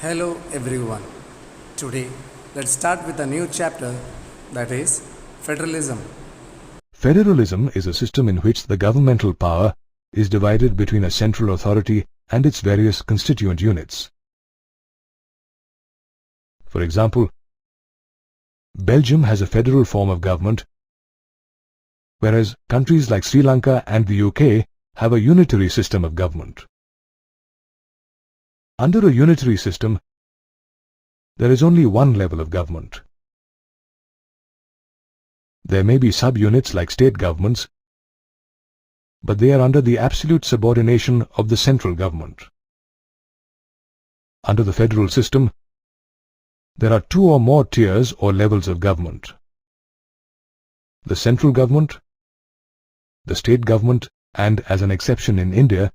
Hello everyone. Today let's start with a new chapter, that is Federalism. Federalism is a system in which the governmental power is divided between a central authority and its various constituent units. For example, Belgium has a federal form of government, whereas countries like Sri Lanka and the UK have a unitary system of government. Under a unitary system, there is only one level of government. There may be subunits like state governments, but they are under the absolute subordination of the central government. Under the federal system, there are two or more tiers or levels of government: the central government, the state government, and, as an exception in India,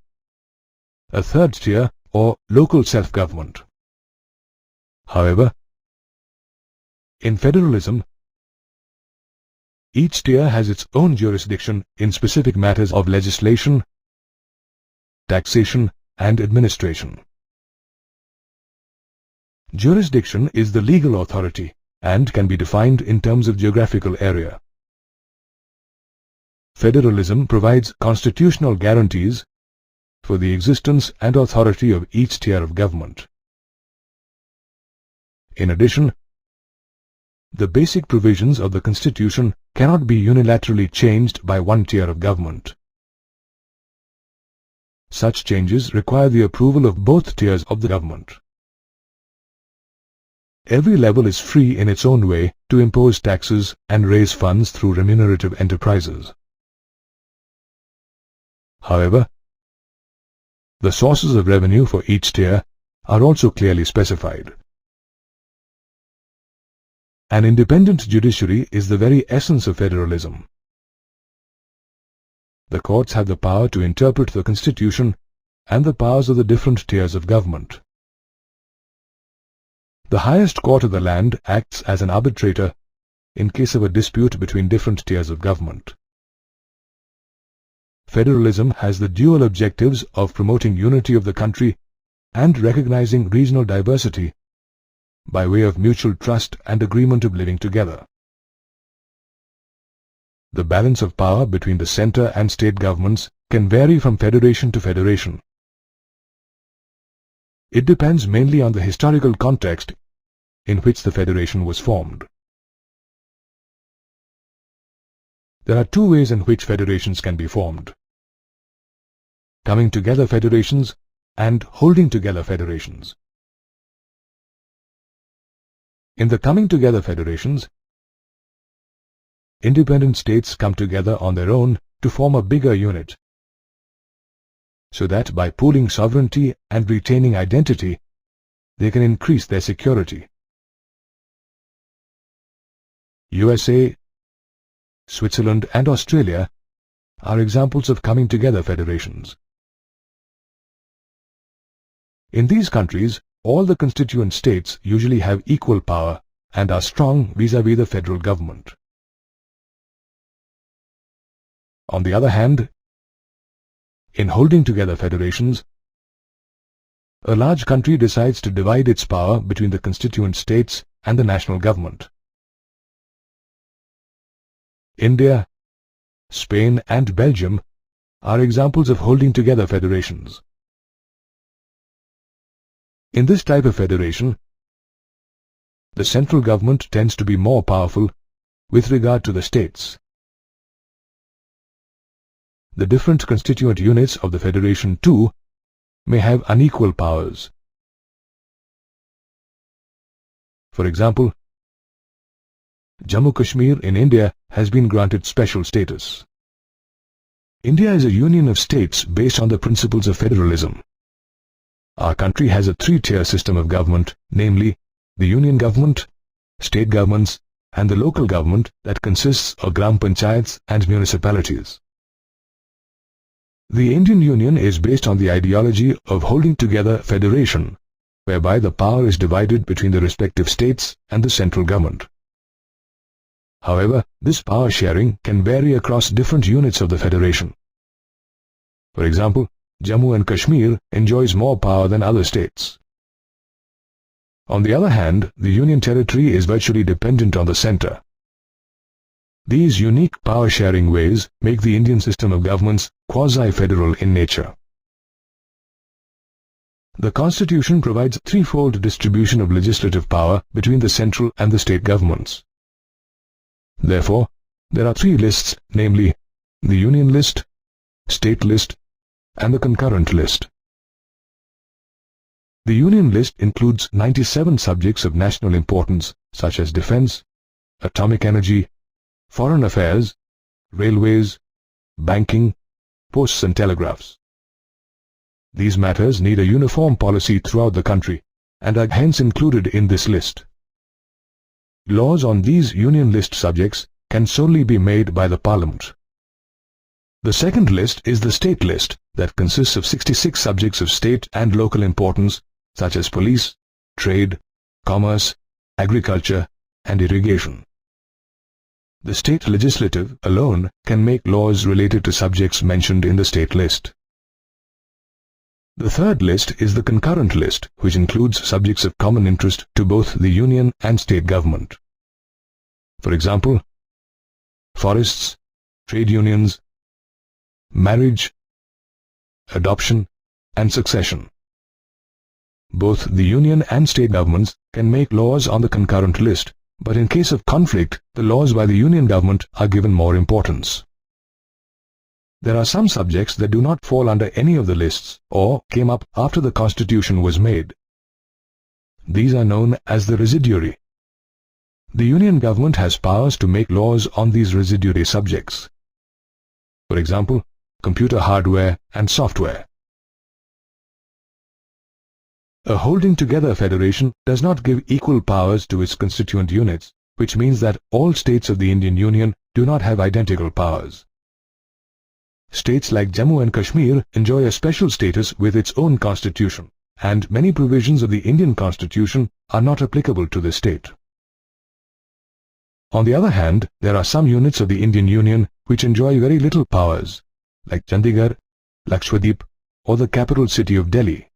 a third tier or local self-government. However, in federalism, each tier has its own jurisdiction in specific matters of legislation, taxation, and administration. Jurisdiction is the legal authority and can be defined in terms of geographical area. Federalism provides constitutional guarantees for the existence and authority of each tier of government. In addition, the basic provisions of the Constitution cannot be unilaterally changed by one tier of government. Such changes require the approval of both tiers of the government. Every level is free in its own way to impose taxes and raise funds through remunerative enterprises. However, the sources of revenue for each tier are also clearly specified. An independent judiciary is the very essence of federalism. The courts have the power to interpret the Constitution and the powers of the different tiers of government. The highest court of the land acts as an arbitrator in case of a dispute between different tiers of government. Federalism has the dual objectives of promoting unity of the country and recognizing regional diversity by way of mutual trust and agreement of living together. The balance of power between the center and state governments can vary from federation to federation. It depends mainly on the historical context in which the federation was formed. There are two ways in which federations can be formed: coming together federations and holding together federations. In the coming together federations, independent states come together on their own to form a bigger unit, so that by pooling sovereignty and retaining identity, they can increase their security. USA, Switzerland, and Australia are examples of coming together federations. In these countries, all the constituent states usually have equal power and are strong vis-à-vis the federal government. On the other hand, in holding together federations, a large country decides to divide its power between the constituent states and the national government. India, Spain, and Belgium are examples of holding together federations. In this type of federation, the central government tends to be more powerful with regard to the states. The different constituent units of the federation too may have unequal powers. For example, Jammu Kashmir in India has been granted special status. India is a union of states based on the principles of federalism. Our country has a three-tier system of government, namely the union government, state governments, and the local government that consists of Gram Panchayats and municipalities. The Indian Union is based on the ideology of holding together federation, whereby the power is divided between the respective states and the central government. However, this power sharing can vary across different units of the federation. For example, Jammu and Kashmir enjoys more power than other states. On the other hand, the Union Territory is virtually dependent on the center. These unique power-sharing ways make the Indian system of governments quasi-federal in nature. The Constitution provides a threefold distribution of legislative power between the central and the state governments. Therefore, there are three lists, namely, the Union List, State List, and the Concurrent List. The Union List includes 97 subjects of national importance such as defense, atomic energy, foreign affairs, railways, banking, posts and telegraphs. These matters need a uniform policy throughout the country and are hence included in this list. Laws on these Union List subjects can solely be made by the Parliament. The second list is the State List that consists of 66 subjects of state and local importance such as police, trade, commerce, agriculture, and irrigation. The state legislative alone can make laws related to subjects mentioned in the State List. The third list is the Concurrent List, which includes subjects of common interest to both the Union and state government. For example, forests, trade unions, marriage, adoption, and succession. Both the Union and state governments can make laws on the Concurrent List, but in case of conflict, the laws by the Union government are given more importance. There are some subjects that do not fall under any of the lists or came up after the Constitution was made. These are known as the residuary. The Union government has powers to make laws on these residuary subjects. For example, computer hardware and software. A holding together federation does not give equal powers to its constituent units, which means that all states of the Indian Union do not have identical powers. States like Jammu and Kashmir enjoy a special status with its own constitution, and many provisions of the Indian Constitution are not applicable to the state. On the other hand, there are some units of the Indian Union which enjoy very little powers, like Chandigarh, Lakshadweep, or the capital city of Delhi.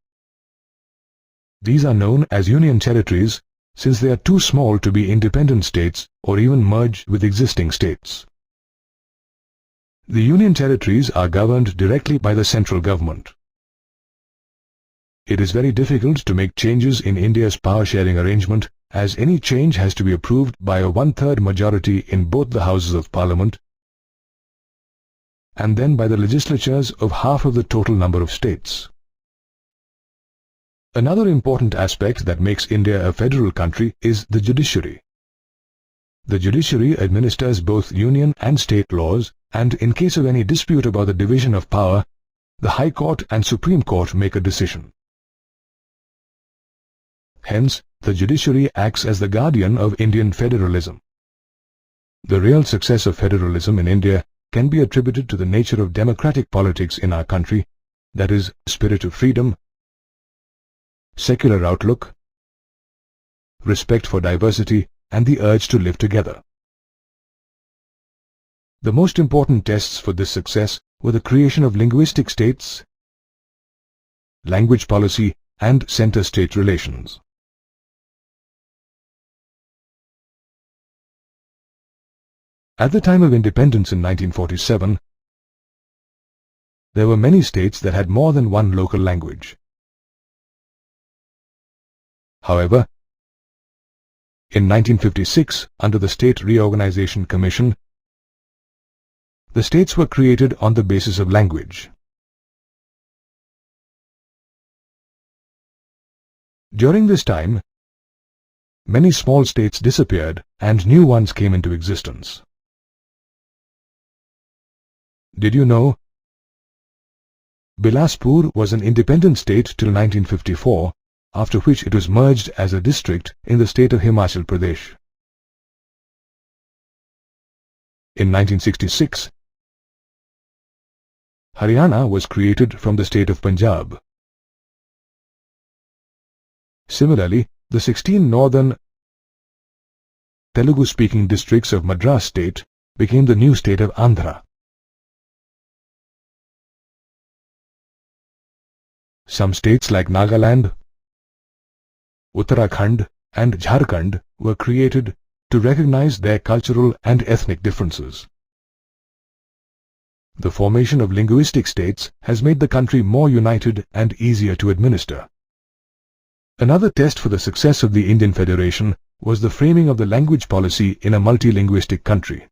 These are known as Union Territories since they are too small to be independent states or even merge with existing states. The Union Territories are governed directly by the central government. It is very difficult to make changes in India's power-sharing arrangement, as any change has to be approved by a one-third majority in both the Houses of Parliament and then by the legislatures of half of the total number of states. Another important aspect that makes India a federal country is the judiciary. The judiciary administers both union and state laws, and in case of any dispute about the division of power, the High Court and Supreme Court make a decision. Hence, the judiciary acts as the guardian of Indian federalism. The real success of federalism in India can be attributed to the nature of democratic politics in our country, that is, spirit of freedom, secular outlook, respect for diversity, and the urge to live together. The most important tests for this success were the creation of linguistic states, language policy, and center-state relations. At the time of independence in 1947, there were many states that had more than one local language. However, in 1956, under the State Reorganization Commission, the states were created on the basis of language. During this time, many small states disappeared and new ones came into existence. Did you know? Bilaspur was an independent state till 1954, after which it was merged as a district in the state of Himachal Pradesh. In 1966, Haryana was created from the state of Punjab. Similarly, the 16 northern Telugu-speaking districts of Madras state became the new state of Andhra. Some states like Nagaland, Uttarakhand, and Jharkhand were created to recognize their cultural and ethnic differences. The formation of linguistic states has made the country more united and easier to administer. Another test for the success of the Indian Federation was the framing of the language policy in a multilinguistic country.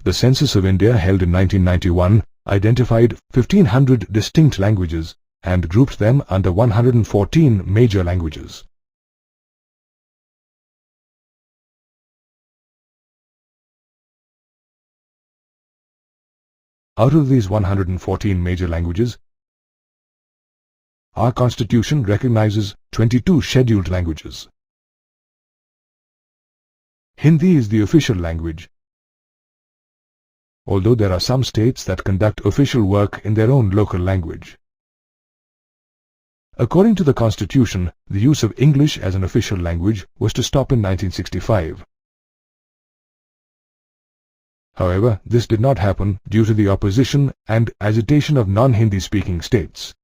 The Census of India held in 1991 identified 1,500 distinct languages and grouped them under 114 major languages. Out of these 114 major languages, our Constitution recognizes 22 scheduled languages. Hindi is the official language, although there are some states that conduct official work in their own local language. According to the Constitution, the use of English as an official language was to stop in 1965. However, this did not happen due to the opposition and agitation of non-Hindi speaking states.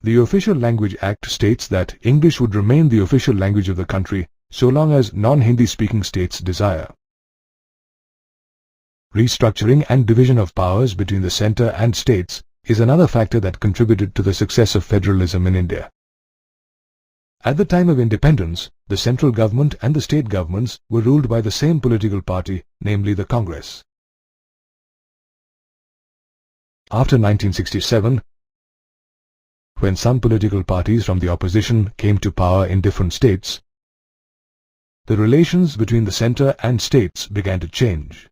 The Official Language Act states that English would remain the official language of the country so long as non-Hindi speaking states desire. Restructuring and division of powers between the centre and states is another factor that contributed to the success of federalism in India. At the time of independence, the central government and the state governments were ruled by the same political party, namely the Congress. After 1967, when some political parties from the opposition came to power in different states, the relations between the centre and states began to change.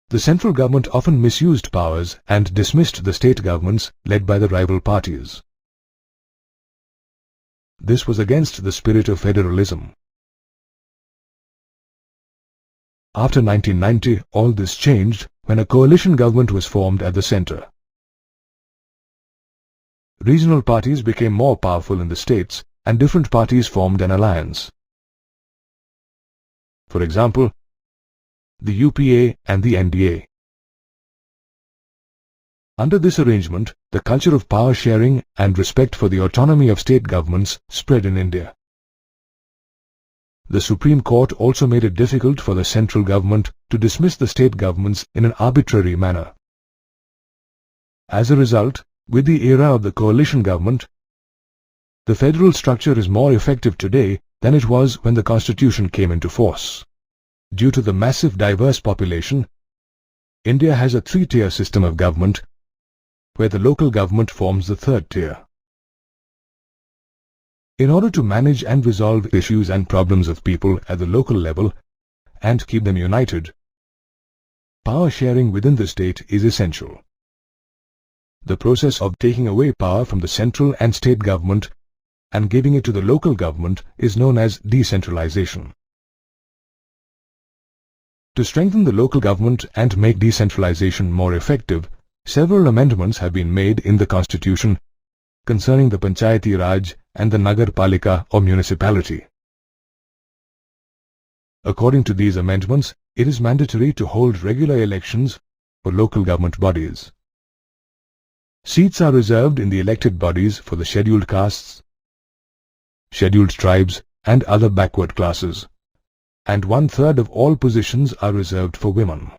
The central government often misused powers and dismissed the state governments led by the rival parties. This was against the spirit of federalism. After 1990, all this changed when a coalition government was formed at the centre. Regional parties became more powerful in the states and different parties formed an alliance. For example, the UPA and the NDA. Under this arrangement, the culture of power sharing and respect for the autonomy of state governments spread in India. The Supreme Court also made it difficult for the central government to dismiss the state governments in an arbitrary manner. As a result, with the era of the coalition government, the federal structure is more effective today than it was when the Constitution came into force. Due to the massive diverse population, India has a three-tier system of government, where the local government forms the third tier. In order to manage and resolve issues and problems of people at the local level and keep them united, power sharing within the state is essential. The process of taking away power from the central and state government and giving it to the local government is known as decentralization. To strengthen the local government and make decentralization more effective, several amendments have been made in the Constitution concerning the Panchayati Raj and the Nagar Palika or municipality. According to these amendments, it is mandatory to hold regular elections for local government bodies. Seats are reserved in the elected bodies for the scheduled castes, scheduled tribes and other backward classes, and 1/3 of all positions are reserved for women.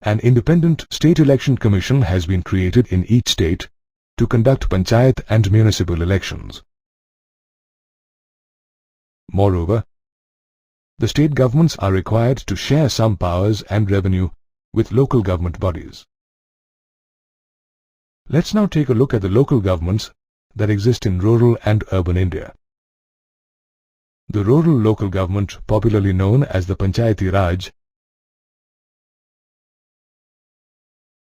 An independent state election commission has been created in each state to conduct panchayat and municipal elections. Moreover, the state governments are required to share some powers and revenue with local government bodies. Let's now take a look at the local governments that exist in rural and urban India. The rural local government, popularly known as the Panchayati Raj,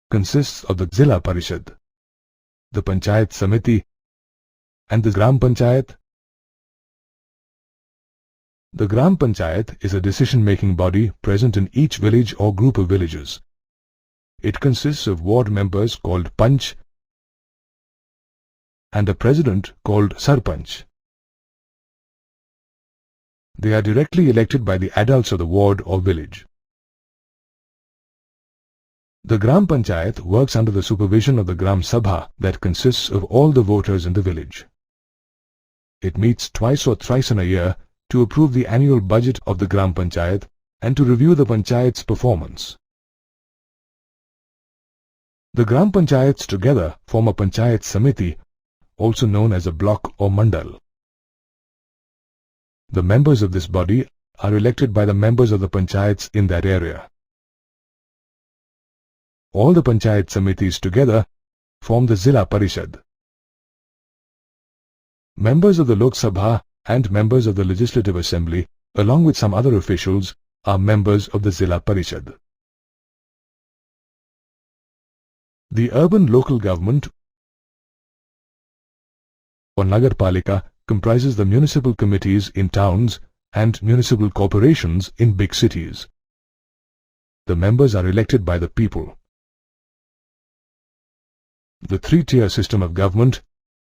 consists of the Zilla Parishad, the Panchayat Samiti, and the Gram Panchayat. The Gram Panchayat is a decision-making body present in each village or group of villages. It consists of ward members called Panch and a president called Sarpanch. They are directly elected by the adults of the ward or village. The Gram Panchayat works under the supervision of the Gram Sabha that consists of all the voters in the village. It meets twice or thrice in a year to approve the annual budget of the Gram Panchayat and to review the Panchayat's performance. The Gram Panchayats together form a Panchayat Samiti, also known as a block or mandal. The members of this body are elected by the members of the Panchayats in that area. All the Panchayat Samitis together form the Zilla Parishad. Members of the Lok Sabha and members of the Legislative Assembly, along with some other officials, are members of the Zilla Parishad. The urban local government or Nagar Palika comprises the municipal committees in towns and municipal corporations in big cities. The members are elected by the people. The three-tier system of government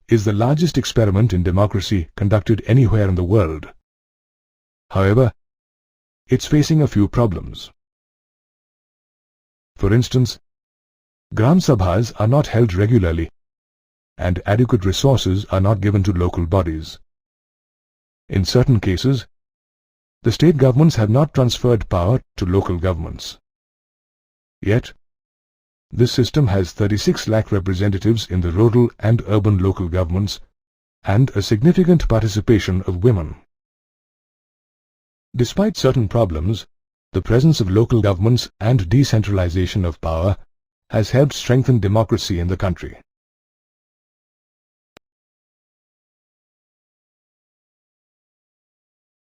is the largest experiment in democracy conducted anywhere in the world. However, it's facing a few problems. For instance, Gram Sabhas are not held regularly and adequate resources are not given to local bodies. In certain cases, the state governments have not transferred power to local governments. Yet, this system has 36 lakh representatives in the rural and urban local governments and a significant participation of women. Despite certain problems, the presence of local governments and decentralization of power has helped strengthen democracy in the country.